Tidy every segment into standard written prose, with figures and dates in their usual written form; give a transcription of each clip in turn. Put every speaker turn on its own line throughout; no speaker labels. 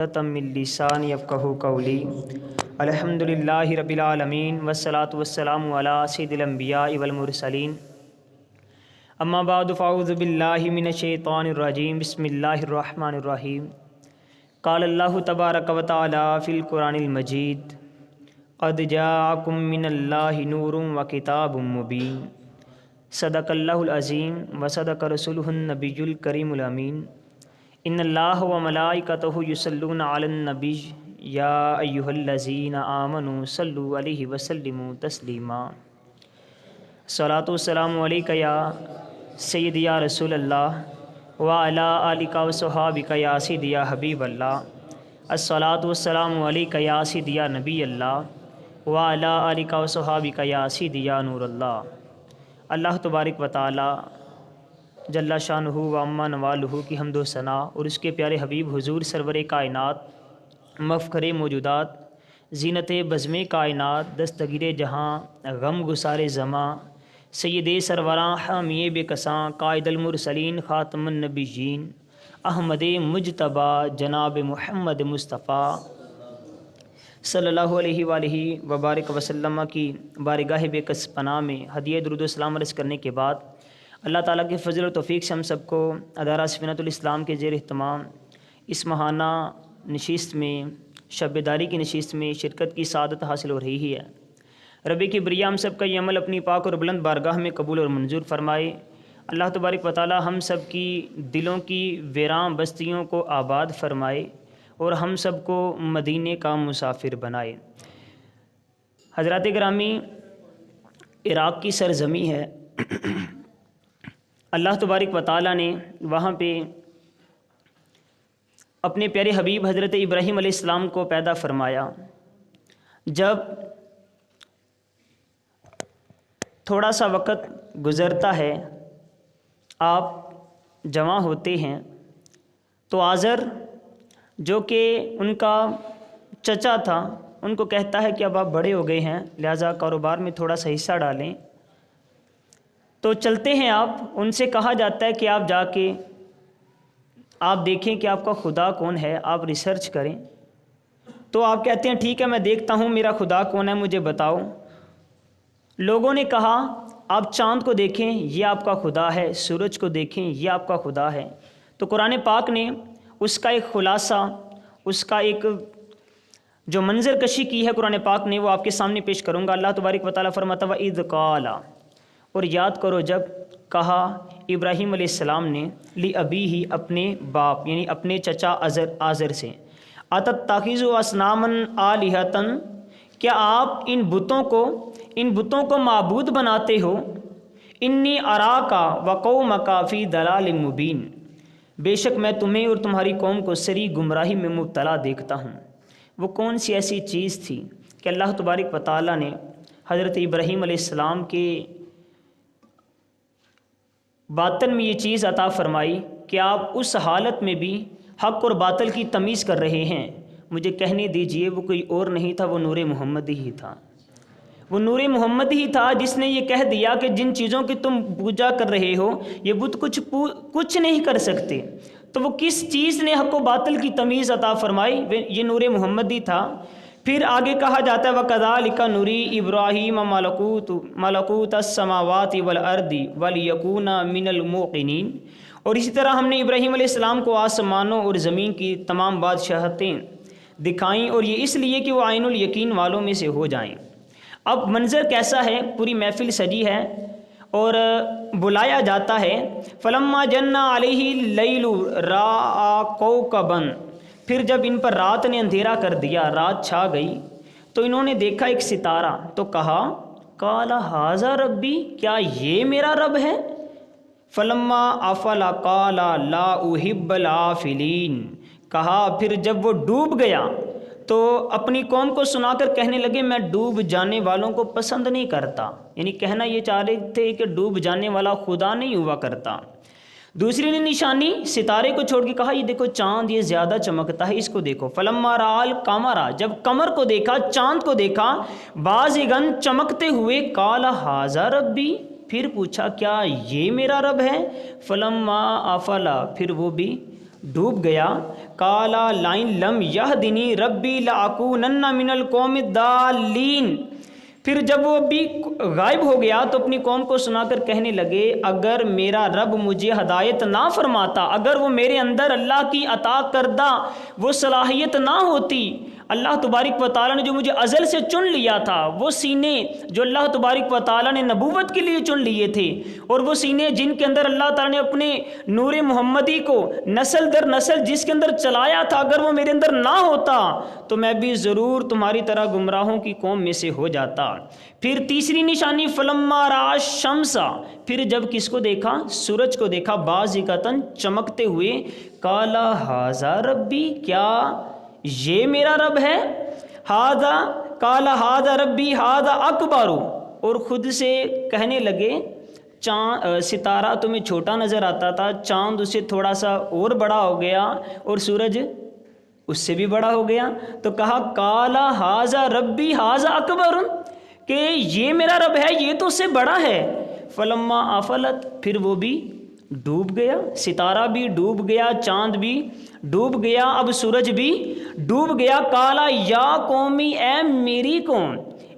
من لسان یفقہوا قولی الحمدللہ رب العالمین والصلاة والسلام علی سید الانبیاء والمرسلین اما بعد فاعوذ باللہ من الشیطان الرجیم بسم اللہ الرحمن الرحیم قال اللہ تبارک و تعالی فی القرآن المجید قد جاءکم من اللہ نور و کتاب مبین صدق اللہ العظیم و صدق رسولہ النبی الکریم الامین ان اللہ و ملائکتہ یصلون علی النبی یا ایہا الذین آمنوا صلوا علیہ وسلموا تسلیما الصلاۃ والسلام علیک یا سید یا رسول اللہ وعلی آلک و صحابک یا سید یا حبیب اللہ الصلاۃ والسلام علیک یا سید یا نبی اللہ وعلی آلک و صحابک یا سید یا نور اللہ۔ اللہ تبارک و تعالی جل شانہ و عما نوالہ کی حمد و ثنا اور اس کے پیارے حبیب حضور سرور کائنات مفخر موجودات زینت بزم کائنات دستگیر جہاں غم گسار زماں سید سروراں حامی بے کساں قائد المرسلین خاتم النبیین احمد مجتبیٰ جناب محمد مصطفیٰ صلی اللہ علیہ وآلہ وبارک وسلم کی بارگاہ بے کس پناہ میں ہدیہ درود و سلام عرض کرنے کے بعد اللہ تعالیٰ کے فضل و توفیق سے ہم سب کو ادارہ سفینۃ الاسلام کے زیر اہتمام اس ماہانہ نشست میں شب داری کی نشست میں شرکت کی سعادت حاصل ہو رہی ہے۔ رب کی بریہ ہم سب کا یہ عمل اپنی پاک اور بلند بارگاہ میں قبول اور منظور فرمائے۔ اللہ تبارک و تعالیٰ ہم سب کی دلوں کی ویراں بستیوں کو آباد فرمائے اور ہم سب کو مدینے کا مسافر بنائے۔ حضرات گرامی، عراق کی سرزمین ہے، اللہ تبارک و تعالیٰ نے وہاں پہ اپنے پیارے حبیب حضرت ابراہیم علیہ السلام کو پیدا فرمایا۔ جب تھوڑا سا وقت گزرتا ہے، آپ جوان ہوتے ہیں، تو آزر جو کہ ان کا چچا تھا ان کو کہتا ہے کہ اب آپ بڑے ہو گئے ہیں، لہٰذا کاروبار میں تھوڑا سا حصہ ڈالیں۔ تو چلتے ہیں آپ، ان سے کہا جاتا ہے کہ آپ جا کے آپ دیکھیں کہ آپ کا خدا کون ہے، آپ ریسرچ کریں۔ تو آپ کہتے ہیں ٹھیک ہے، میں دیکھتا ہوں میرا خدا کون ہے، مجھے بتاؤ۔ لوگوں نے کہا آپ چاند کو دیکھیں، یہ آپ کا خدا ہے، سورج کو دیکھیں، یہ آپ کا خدا ہے۔ تو قرآن پاک نے اس کا ایک خلاصہ، اس کا ایک جو منظر کشی کی ہے قرآن پاک نے، وہ آپ کے سامنے پیش کروں گا۔ اللہ تبارک و تعالیٰ فرماتا ہے وَإِذْ قَالَ، اور یاد کرو جب کہا ابراہیم علیہ السلام نے لِأَبِيهِ، اپنے باپ یعنی اپنے چچا آزر سے، أَتَتَّخِذُ أَصْنَامًا آلِهَةً، کیا آپ ان بتوں کو معبود بناتے ہو؟ إِنِّي أَرَاكَ وَقَوْمَكَ فِي ضَلَالٍ مُبِينٍ، بے شک میں تمہیں اور تمہاری قوم کو سری گمراہی میں مبتلا دیکھتا ہوں۔ وہ کون سی ایسی چیز تھی کہ اللہ تبارک و تعالیٰ نے حضرت ابراہیم علیہ السلام کے باطن میں یہ چیز عطا فرمائی کہ آپ اس حالت میں بھی حق اور باطل کی تمیز کر رہے ہیں؟ مجھے کہنے دیجئے، وہ کوئی اور نہیں تھا، وہ نور محمد ہی تھا۔ وہ نور محمد ہی تھا جس نے یہ کہہ دیا کہ جن چیزوں کی تم پوجا کر رہے ہو یہ بت کچھ نہیں کر سکتے۔ تو وہ کس چیز نے حق و باطل کی تمیز عطا فرمائی؟ یہ نور محمد ہی تھا۔ پھر آگے کہا جاتا ہے وَكَذَلِكَ نُرِي إِبْرَاهِيمَ مَلَكُوتَ السَّمَاوَاتِ وَالْأَرْضِ وَلِيَكُونَ مِنَ الْمُوقِنِينَ، اور اسی طرح ہم نے ابراہیم علیہ السلام کو آسمانوں اور زمین کی تمام بادشاہتیں دکھائیں، اور یہ اس لیے کہ وہ عین الیقین والوں میں سے ہو جائیں۔ اب منظر کیسا ہے؟ پوری محفل سجی ہے اور بلایا جاتا ہے فَلَمَّا جَنَّ عَلَيْهِ اللَّيْلُ رَأَىٰ كَوْكَبًا، پھر جب ان پر رات نے اندھیرا کر دیا، رات چھا گئی، تو انہوں نے دیکھا ایک ستارہ، تو کہا قَالَ هَٰذَا رَبِّي، کیا یہ میرا رب ہے؟ فَلَمَّا أَفَلَ قَالَ لَا أُحِبُّ الْآفِلِينَ، کہا پھر جب وہ ڈوب گیا تو اپنی قوم کو سنا کر کہنے لگے میں ڈوب جانے والوں کو پسند نہیں کرتا، یعنی کہنا یہ چاہ رہے تھے کہ ڈوب جانے والا خدا نہیں ہوا کرتا۔ دوسری نے نشانی ستارے کو چھوڑ کے کہا یہ دیکھو چاند، یہ زیادہ چمکتا ہے، اس کو دیکھو۔ فَلَمَّا رَأَى الْقَمَرَ، جب قمر کو دیکھا، چاند کو دیکھا، بازغاً چمکتے ہوئے، قَالَ هَٰذَا رَبِّي، پھر پوچھا کیا یہ میرا رب ہے؟ فَلَمَّا أَفَلَ، پھر وہ بھی ڈوب گیا. کالا لائن لم یہدنی ربی لاکونن من القوم الضالین. پھر جب وہ بھی غائب ہو گیا تو اپنی قوم کو سنا کر کہنے لگے اگر میرا رب مجھے ہدایت نہ فرماتا، اگر وہ میرے اندر اللہ کی عطا کردہ وہ صلاحیت نہ ہوتی، اللہ تبارک و تعالیٰ نے جو مجھے ازل سے چن لیا تھا، وہ سینے جو اللہ تبارک و تعالیٰ نے نبوت کے لیے چن لیے تھے، اور وہ سینے جن کے اندر اللہ تعالیٰ نے اپنے نور محمدی کو نسل در نسل جس کے اندر چلایا تھا، اگر وہ میرے اندر نہ ہوتا تو میں بھی ضرور تمہاری طرح گمراہوں کی قوم میں سے ہو جاتا. پھر تیسری نشانی فلما رأى الشمس، پھر جب کس کو دیکھا؟ سورج کو دیکھا، بازغۃً چمکتے ہوئے. قالا ھذا ربی، کیا یہ میرا رب ہے؟ ھذا قالا ھذا ربی ھذا اکبر، اور خود سے کہنے لگے ستارہ تمہیں چھوٹا نظر آتا تھا، چاند اسے تھوڑا سا اور بڑا ہو گیا، اور سورج اس سے بھی بڑا ہو گیا. تو کہا قالا ھذا ربی ھذا اکبر، کہ یہ میرا رب ہے، یہ تو اس سے بڑا ہے. فلما افلت، پھر وہ بھی ڈوب گیا، ستارہ بھی ڈوب گیا، چاند بھی ڈوب گیا، اب سورج بھی ڈوب گیا. کالا یا قومی، اے میری قوم،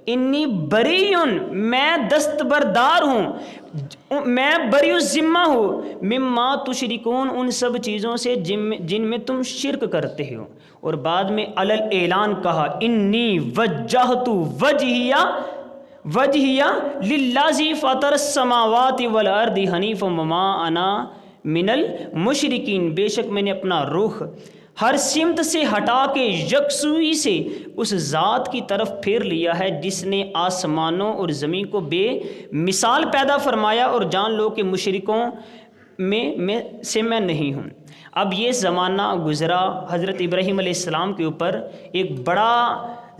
انی بریئن، میں دستبردار ہوں، میں بری الذمہ ہوں، مما تشرکون، ان سب چیزوں سے جن میں تم شرک کرتے ہو. اور بعد میں علل اعلان کہا انی وجہت وجہیا للذی فطر السماوات والارض حنیفا وما انا من المشرکین، بے شک میں نے اپنا رخ ہر سمت سے ہٹا کے یکسوئی سے اس ذات کی طرف پھیر لیا ہے جس نے آسمانوں اور زمین کو بے مثال پیدا فرمایا، اور جان لو کہ مشرکوں میں میں نہیں ہوں. اب یہ زمانہ گزرا، حضرت ابراہیم علیہ السلام کے اوپر ایک بڑا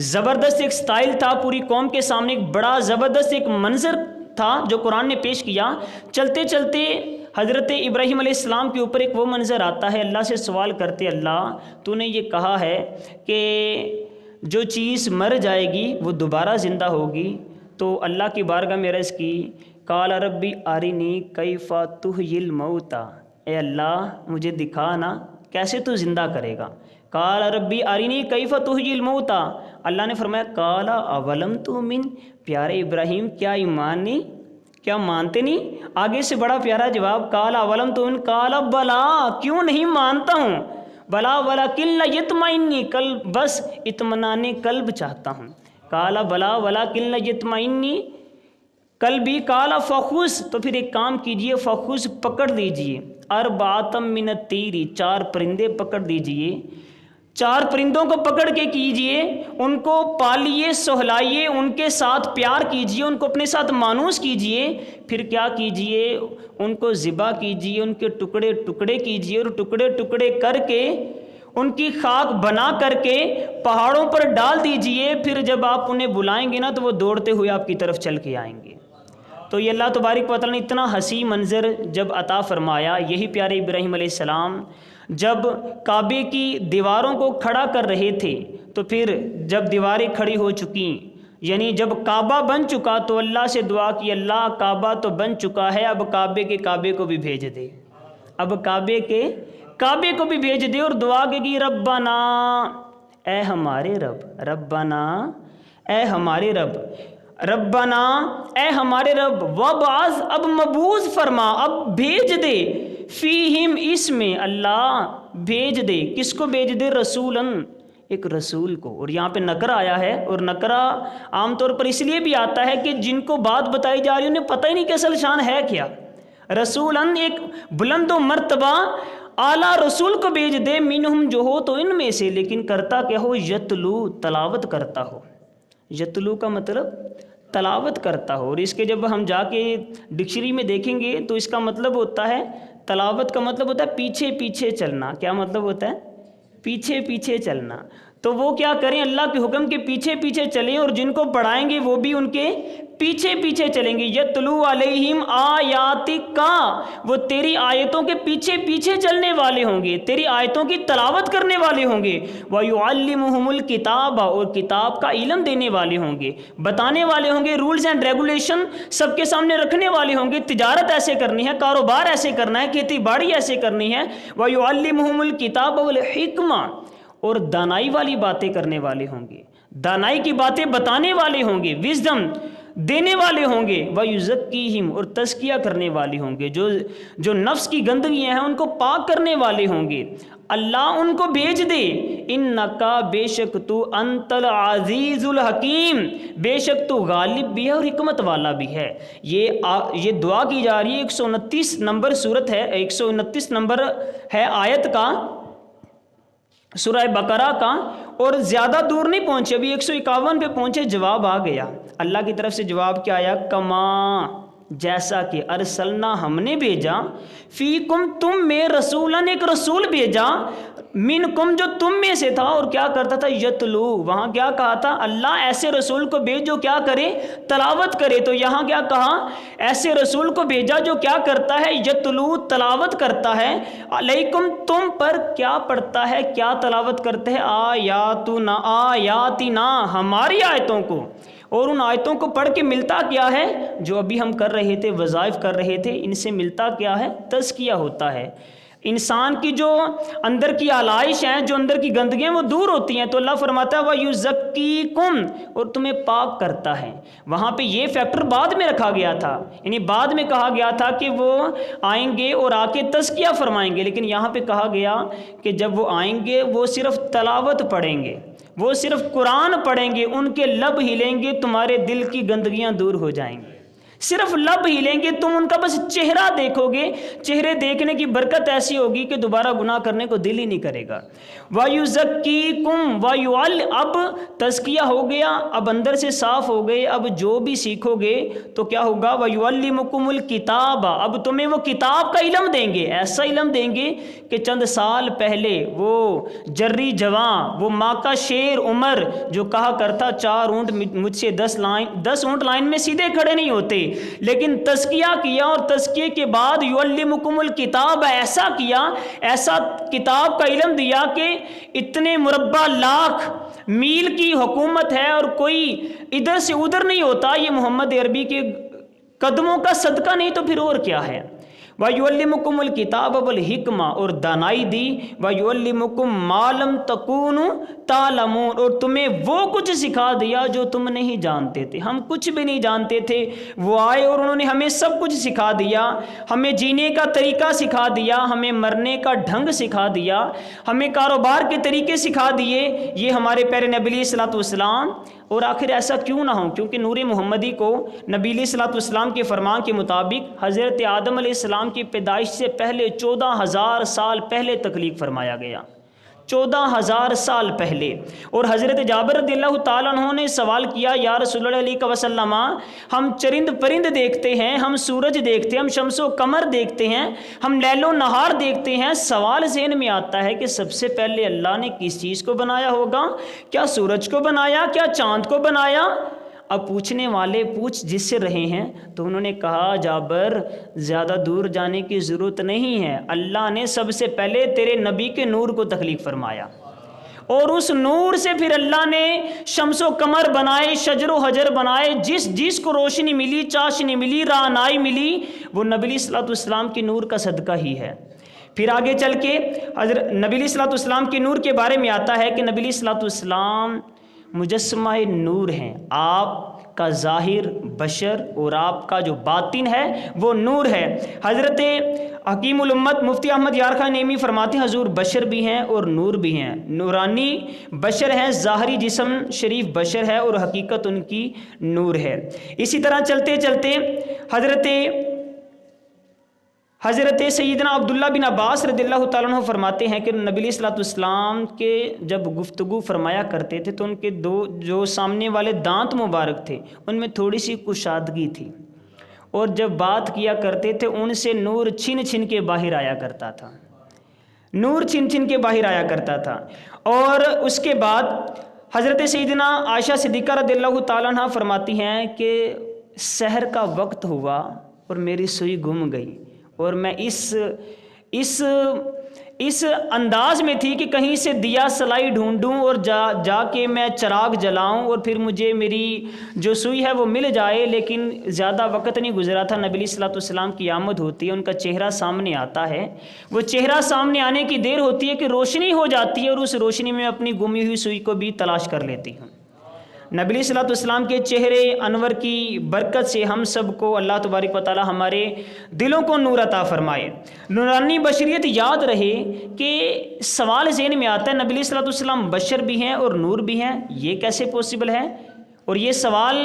زبردست ایک سٹائل تھا، پوری قوم کے سامنے ایک بڑا زبردست ایک منظر تھا جو قرآن نے پیش کیا. چلتے چلتے حضرت ابراہیم علیہ السلام کے اوپر ایک وہ منظر آتا ہے، اللہ سے سوال کرتے اللہ تو نے یہ کہا ہے کہ جو چیز مر جائے گی وہ دوبارہ زندہ ہوگی، تو اللہ کی بارگاہ میں عرض کی قال ربی ارنی کیف تحیی الموتى، اے اللہ مجھے دکھا نا کیسے تو زندہ کرے گا. قال ربی ارنی کیف تحیی الموتى، اللہ نے فرمایا قال اولم تؤمن، پیارے ابراہیم کیا ایمان نہیں، کیا مانتے نہیں؟ آگے سے بڑا پیارا جواب، قال اولم تؤمن قال بلا، کیوں نہیں مانتا ہوں، بلا ولکن لیطمئن قلب، بس اطمینان قلب چاہتا ہوں. قال بلا ولکن لیطمئن قلبی. قال فخذ، تو پھر ایک کام کیجئے، فخذ پکڑ لیجئے، اربعۃ من الطیر، 4 پرندے پکڑ لیجئے، 4 پرندوں کو پکڑ کے کیجئے، ان کو پالیے، سہلائیے، ان کے ساتھ پیار کیجئے، ان کو اپنے ساتھ مانوس کیجئے. پھر کیا کیجئے؟ ان کو ذبح کیجئے، ان کے ٹکڑے ٹکڑے کیجئے، اور ٹکڑے ٹکڑے کر کے ان کی خاک بنا کر کے پہاڑوں پر ڈال دیجئے. پھر جب آپ انہیں بلائیں گے نا تو وہ دوڑتے ہوئے آپ کی طرف چل کے آئیں گے. تو یہ اللہ تبارک و تعالیٰ نے اتنا حسین منظر جب عطا فرمایا. یہی پیارے ابراہیم علیہ السلام جب کعبے کی دیواروں کو کھڑا کر رہے تھے، تو پھر جب دیواریں کھڑی ہو چکیں، یعنی جب کعبہ بن چکا، تو اللہ سے دعا کی اللہ کعبہ تو بن چکا ہے، اب کعبے کو بھی بھیج دے، اب کعبے کو بھی بھیج دے. اور دعا کی ربنا، اے ہمارے رب، ربنا اے ہمارے رب، ربنا اے ہمارے رب، وابعث، اب مبعوث فرما، اب بھیج دے، فیہم، اس میں اللہ بھیج دے، کس کو بھیج دے؟ رسولاً، ایک رسول کو. اور یہاں پہ نکرہ آیا ہے، اور نکرہ عام طور پر اس لیے بھی آتا ہے کہ جن کو بات بتائی جا رہی ہے انہیں پتہ ہی نہیں کہ اصل شان ہے کیا. رسولاً، ایک بلند و مرتبہ اعلیٰ رسول کو بھیج دے، منہم، جو ہو تو ان میں سے، لیکن کرتا کیا ہو؟ یتلو، تلاوت کرتا ہو. یتلو کا مطلب تلاوت کرتا ہو. اور اس کے جب ہم جا کے ڈکشنری میں دیکھیں گے تو اس کا مطلب ہوتا ہے، تلاوت کا مطلب ہوتا ہے پیچھے پیچھے چلنا. کیا مطلب ہوتا ہے؟ پیچھے پیچھے چلنا. تو وہ کیا کریں؟ اللہ کے حکم کے پیچھے پیچھے چلیں، اور جن کو پڑھائیں گے وہ بھی ان کے پیچھے پیچھے چلیں گے، یتلو علیہم آیاتک، وہ تیری آیتوں کے پیچھے پیچھے چلنے والے ہوں گے، تیری آیتوں کی تلاوت کرنے والے ہوں گے، وَيُعَلِّمُهُمُ الْكِتَابَ، اور کتاب کا علم دینے والے ہوں گے، بتانے والے ہوں گے، رولز اینڈ ریگولیشن سب کے سامنے رکھنے والے ہوں گے، تجارت ایسے کرنی ہے، کاروبار ایسے کرنا ہے، کھیتی باڑی ایسے کرنی ہے، وَيُعَلِّمُهُمُ الْكِتَابَ وَالْحِکْمَةَ، اور دانائی والی باتیں کرنے والے ہوں گے، دانائی کی باتیں بتانے والے ہوں گے، وزڈم دینے والے ہوں گے، وَيُزَكِّيهِمْ، اور تزکیہ کرنے والے ہوں گے، جو نفس کی گندگیاں ہیں ان کو پاک کرنے والے ہوں گے، اللہ ان کو بھیج دے، اِنَّكَ، بے شک تو، انت العزیز الحکیم، بے شک تو غالب بھی ہے اور حکمت والا بھی ہے۔ یہ دعا کی جا رہی ہے، 129 نمبر صورت ہے، 129 نمبر ہے آیت کا، سورہ بقرہ کا، اور زیادہ دور نہیں پہنچے، ابھی 151 پہ پہنچے، جواب آ گیا اللہ کی طرف سے۔ جواب کیا آیا؟ کما، جیسا کہ، ارسلنا، ہم نے بھیجا، فیکم، تم میں، رسولن، ایک رسول بھیجا، منکم، جو تم میں سے تھا، اور کیا کرتا تھا؟ یتلو، وہاں کیا کہا تھا؟ اللہ ایسے رسول کو بھیج جو کیا کرے؟ تلاوت کرے۔ تو یہاں کیا کہا؟ ایسے رسول کو بھیجا جو کیا کرتا ہے؟ یتلو، تلاوت کرتا ہے، علیکم، تم پر، کیا پڑھتا ہے، کیا تلاوت کرتے ہیں؟ آیاتنا، آیاتنا، ہماری آیتوں کو، اور ان آیتوں کو پڑھ کے ملتا کیا ہے؟ جو ابھی ہم کر رہے تھے، وظائف کر رہے تھے، ان سے ملتا کیا ہے؟ تزکیہ ہوتا ہے، انسان کی جو اندر کی آلائش ہیں، جو اندر کی گندگیاں، وہ دور ہوتی ہیں۔ تو اللہ فرماتا ہے وَيُزَكِّيكُمْ، اور تمہیں پاک کرتا ہے۔ وہاں پہ یہ فیکٹر بعد میں رکھا گیا تھا، یعنی بعد میں کہا گیا تھا کہ وہ آئیں گے اور آ کے تزکیہ فرمائیں گے، لیکن یہاں پہ کہا گیا کہ جب وہ آئیں گے وہ صرف تلاوت پڑھیں گے، وہ صرف قرآن پڑھیں گے، ان کے لب ہلیں گے، تمہارے دل کی گندگیاں دور ہو جائیں گی، صرف لب ہلیں گے، تم ان کا بس چہرہ دیکھو گے، چہرے دیکھنے کی برکت ایسی ہوگی کہ دوبارہ گناہ کرنے کو دل ہی نہیں کرے گا۔ وَيُزَكِّيكُمْ وَيُعَلِّمُ، اب تزکیہ ہو گیا، اب اندر سے صاف ہو گئے، اب جو بھی سیکھو گے تو کیا ہوگا؟ وَيُعَلِّمُكُمُ الْكِتَابَ، اب تمہیں وہ کتاب کا علم دیں گے، ایسا علم دیں گے کہ چند سال پہلے وہ جری جوان، وہ ماں کا شیر عمر جو کہا کرتا 4 اونٹ مجھ سے 10 اونٹ لائن میں سیدھے کھڑے نہیں ہوتے، لیکن تزکیہ کیا، اور تزکیے کے بعد یعلمکم الکتاب، ایسا کیا، ایسا کتاب کا علم دیا کہ اتنے مربع لاکھ میل کی حکومت ہے اور کوئی ادھر سے ادھر نہیں ہوتا، یہ محمد عربی کے قدموں کا صدقہ نہیں تو پھر اور کیا ہے۔ وَيُعَلِّمُكُمُ الْكِتَابَ وَالْحِکْمَةَ، اور دانائی دی، وَيُعَلِّمُكُم مَّا لَمْ تَكُونُوا تَعْلَمُونَ، اور تمہیں وہ کچھ سکھا دیا جو تم نہیں جانتے تھے، ہم کچھ بھی نہیں جانتے تھے، وہ آئے اور انہوں نے ہمیں سب کچھ سکھا دیا، ہمیں جینے کا طریقہ سکھا دیا، ہمیں مرنے کا ڈھنگ سکھا دیا، ہمیں کاروبار کے طریقے سکھا دیے، یہ ہمارے پیارے نبی علیہ الصلوۃ والسلام۔ اور آخر ایسا کیوں نہ ہو؟ کیونکہ نور محمدی کو نبی علیہ الصلوۃ والسلام کے فرمان کے مطابق حضرت آدم علیہ السلام کی پیدائش سے پہلے 14,000 سال پہلے تخلیق فرمایا گیا، 14,000 سال پہلے۔ اور حضرت جابر رضی اللہ تعالیٰ عنہ نے سوال کیا، یا رسول اللہ علیہ وسلم، ہم چرند پرند دیکھتے ہیں، ہم سورج دیکھتے ہیں، ہم شمس و قمر دیکھتے ہیں، ہم لیل و نہار دیکھتے ہیں، سوال ذہن میں آتا ہے کہ سب سے پہلے اللہ نے کس چیز کو بنایا ہوگا؟ کیا سورج کو بنایا؟ کیا چاند کو بنایا؟ اب پوچھنے والے پوچھ جس سے رہے ہیں تو انہوں نے کہا، جابر زیادہ دور جانے کی ضرورت نہیں ہے، اللہ نے سب سے پہلے تیرے نبی کے نور کو تخلیق فرمایا، اور اس نور سے پھر اللہ نے شمس و قمر بنائے، شجر و حجر بنائے، جس کو روشنی ملی، چاشنی ملی، رعنائی ملی، وہ نبی علیہ الصلوۃ والسلام کی نور کا صدقہ ہی ہے۔ پھر آگے چل کے حضرت نبی علیہ الصلوۃ والسلام کے نور کے بارے میں آتا ہے کہ نبی علیہ الصلوۃ والسلام مجسمہ نور ہیں، آپ کا ظاہر بشر اور آپ کا جو باطن ہے وہ نور ہے۔ حضرت حکیم الامت مفتی احمد یار خان نیمی فرماتے ہیں، حضور بشر بھی ہیں اور نور بھی ہیں، نورانی بشر ہیں، ظاہری جسم شریف بشر ہے اور حقیقت ان کی نور ہے۔ اسی طرح چلتے چلتے حضرت سیدنا عبداللہ بن عباس رضی اللہ تعالیٰ عنہ فرماتے ہیں کہ نبی علیہ الصلوۃ والسلام کے جب گفتگو فرمایا کرتے تھے تو ان کے جو سامنے والے دانت مبارک تھے ان میں تھوڑی سی کشادگی تھی، اور جب بات کیا کرتے تھے ان سے نور چھن چھن کے باہر آیا کرتا تھا، نور چھن چھن کے باہر آیا کرتا تھا۔ اور اس کے بعد حضرت سیدنا عائشہ صدیقہ رضی اللہ تعالیٰ عنہ فرماتی ہیں کہ سحر کا وقت ہوا اور میری سوئی گم گئی، اور میں اس انداز میں تھی کہ کہیں سے دیا سلائی ڈھونڈوں اور جا کے میں چراغ جلاؤں اور پھر مجھے میری جو سوئی ہے وہ مل جائے، لیکن زیادہ وقت نہیں گزرا تھا، نبی صلی اللہ علیہ وسلم کی آمد ہوتی ہے، ان کا چہرہ سامنے آتا ہے، وہ چہرہ سامنے آنے کی دیر ہوتی ہے کہ روشنی ہو جاتی ہے، اور اس روشنی میں اپنی گمی ہوئی سوئی کو بھی تلاش کر لیتی ہوں۔ نبی صلی اللہ علیہ وسلم کے چہرے انور کی برکت سے ہم سب کو اللہ تبارک و تعالی ہمارے دلوں کو نور عطا فرمائے، نورانی بشریت یاد رہے۔ کہ سوال ذہن میں آتا ہے نبی صلی اللہ علیہ وسلم بشر بھی ہیں اور نور بھی ہیں، یہ کیسے پوسیبل ہے؟ اور یہ سوال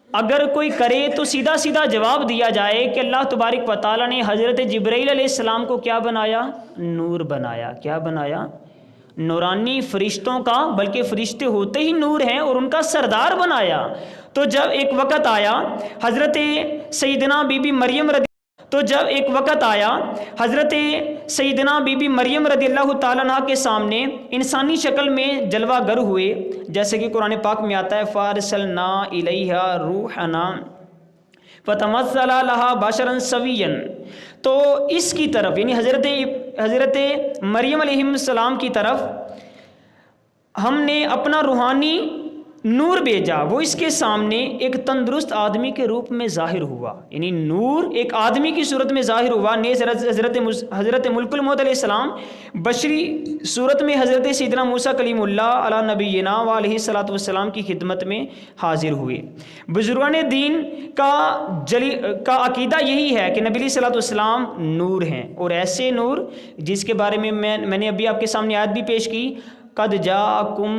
اگر کوئی کرے تو سیدھا سیدھا جواب دیا جائے کہ اللہ تبارک و تعالی نے حضرت جبرائیل علیہ السلام کو کیا بنایا؟ نور بنایا۔ کیا بنایا؟ نورانی فرشتوں کا، بلکہ فرشتے ہوتے ہی نور ہیں، اور ان کا سردار بنایا۔ تو جب ایک وقت آیا حضرت سیدنا بی بی مریم رضی اللہ تعالیٰ عنہ کے سامنے انسانی شکل میں جلوہ گر ہوئے، جیسے کہ قرآن پاک میں آتا ہے فارسلنا الیہا روحنا فتمثل لہا بشرا سویا۔ تو اس کی طرف یعنی حضرت مریم علیہ السلام کی طرف ہم نے اپنا روحانی نور بھیجا، وہ اس کے سامنے ایک تندرست آدمی کے روپ میں ظاہر ہوا، یعنی نور ایک آدمی کی صورت میں ظاہر ہوا۔ نیز حضرت ملک الموت علیہ السلام بشری صورت میں حضرت سیدنا موسیٰ کلیم اللہ علی نبینا و علیہ الصلوۃ والسلام کی خدمت میں حاضر ہوئے۔ بزرگان دین کا عقیدہ یہی ہے کہ نبی صلی اللہ علیہ وسلم نور ہیں، اور ایسے نور جس کے بارے میں میں نے ابھی آپ کے سامنے آیت بھی پیش کی، قد جاءکم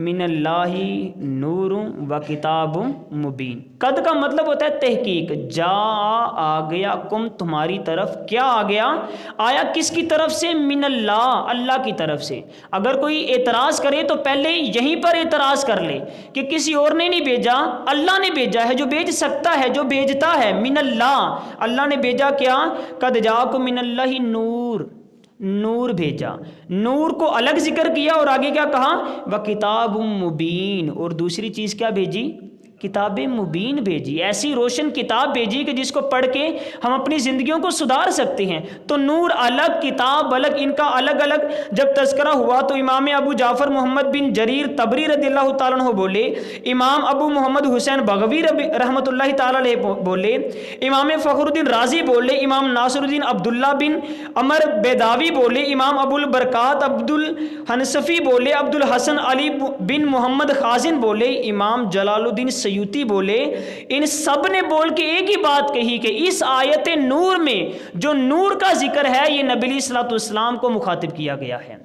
من اللہ نور و کتاب مبین۔ قد کا مطلب ہوتا ہے تحقیق، جا آ گیا، کم تمہاری طرف، کیا آ گیا؟ آیا کس کی طرف سے؟ من اللہ، اللہ کی طرف سے۔ اگر کوئی اعتراض کرے تو پہلے یہیں پر اعتراض کر لے کہ کسی اور نے نہیں بھیجا، اللہ نے بھیجا ہے، جو بھیج سکتا ہے، جو بھیجتا ہے، من اللہ، اللہ نے بھیجا۔ کیا؟ قد جاءکم من اللہ نور بھیجا، نور کو الگ ذکر کیا، اور آگے کیا کہا؟ وَكِتَابٌ مُبِينٌ، اور دوسری چیز کیا بھیجی؟ کتاب مبین بھیجی، ایسی روشن کتاب بھیجی کہ جس کو پڑھ کے ہم اپنی زندگیوں کو سدھار سکتے ہیں۔ تو نور الگ، کتاب الگ، ان کا الگ الگ جب تذکرہ ہوا تو امام ابو جعفر محمد بن جریر طبری رضی اللہ تعالیٰ عنہ بولے، امام ابو محمد حسین بغوی رحمۃ اللہ تعالیٰ علیہ بولے، امام فخر الدین رازی بولے، امام ناصر الدین عبداللہ بن عمر بیداوی بولے، امام ابو البرکات عبد الحنصفی بولے، عبد الحسن علی بن محمد خازن بولے، امام جلال الدین سیوطی بولے، ان سب نے بول کے ایک ہی بات کہی کہ اس آیت نور میں جو نور کا ذکر ہے یہ نبی علیہ الصلوۃ والسلام کو مخاطب کیا گیا ہے،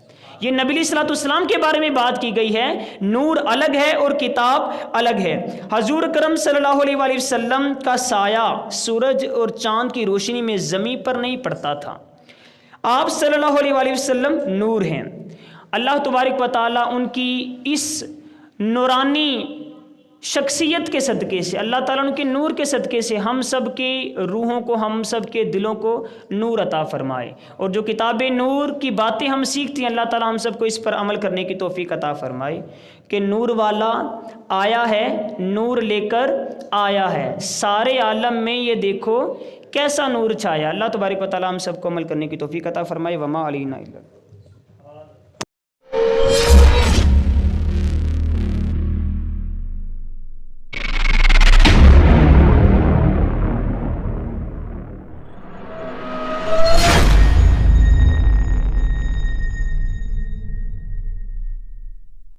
یہ نبی علیہ الصلوۃ والسلام کے بارے میں بات کی گئی ہے۔ نور الگ ہے اور کتاب الگ ہے۔ حضور کرم صلی اللہ علیہ وآلہ وسلم کا سایہ سورج اور چاند کی روشنی میں زمین پر نہیں پڑتا تھا، آپ صلی اللہ علیہ وآلہ وسلم نور ہیں۔ اللہ تبارک و تعالیٰ ان کی اس نورانی شخصیت کے صدقے سے، اللہ تعالیٰ ان کے نور کے صدقے سے ہم سب کے روحوں کو، ہم سب کے دلوں کو نور عطا فرمائے، اور جو کتاب نور کی باتیں ہم سیکھتے ہیں اللہ تعالیٰ ہم سب کو اس پر عمل کرنے کی توفیق عطا فرمائے کہ نور والا آیا ہے، نور لے کر آیا ہے، سارے عالم میں یہ دیکھو کیسا نور چھایا۔ اللہ تبارک و تعالیٰ ہم سب کو عمل کرنے کی توفیق عطا فرمائے۔ وما علینا الا